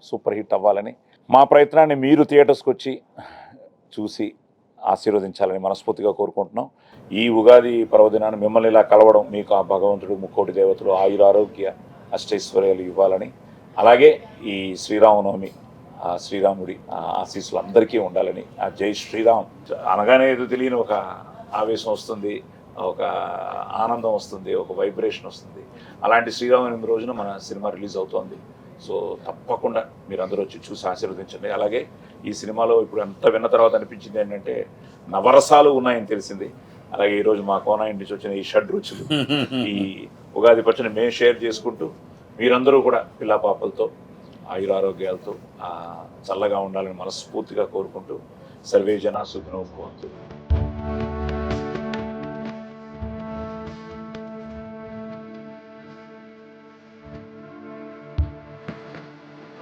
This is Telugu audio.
సూపర్ హిట్ అవ్వాలని, మా ప్రయత్నాన్ని మీరు థియేటర్స్కి వచ్చి చూసి ఆశీర్వదించాలని మనస్ఫూర్తిగా కోరుకుంటున్నాం. ఈ ఉగాది పర్వదినాన్ని మిమ్మల్ని ఇలా కలవడం, మీకు ఆ భగవంతుడు ముక్కోటి దేవతలు ఆయురారోగ్య అష్టైశ్వర్యాలు ఇవ్వాలని, అలాగే ఈ శ్రీరామనవమి శ్రీరాముడి ఆశీస్సులు అందరికీ ఉండాలని, ఆ జై శ్రీరామ్ అనగానే ఏదో తెలియని ఒక ఆవేశం వస్తుంది, ఒక ఆనందం వస్తుంది, ఒక వైబ్రేషన్ వస్తుంది. అలాంటి శ్రీరామనవమి రోజున మన సినిమా రిలీజ్ అవుతోంది. సో తప్పకుండా మీరు అందరూ వచ్చి చూసి ఆశీర్వదించండి. అలాగే ఈ సినిమాలో ఇప్పుడు అంత విన్న తర్వాత అనిపించింది ఏంటంటే నవరసాలు ఉన్నాయని తెలిసింది. అలాగే ఈరోజు మా కోన ఇంటి వచ్చిన ఈ షడ్ రుచులు, ఈ ఉగాది పచ్చని మేము షేర్ చేసుకుంటూ మీరందరూ కూడా పిల్ల పాపలతో ఆయురారోగ్యాలతో చల్లగా ఉండాలని మనస్ఫూర్తిగా కోరుకుంటూ సర్వే జన సుఖినో భవంతు.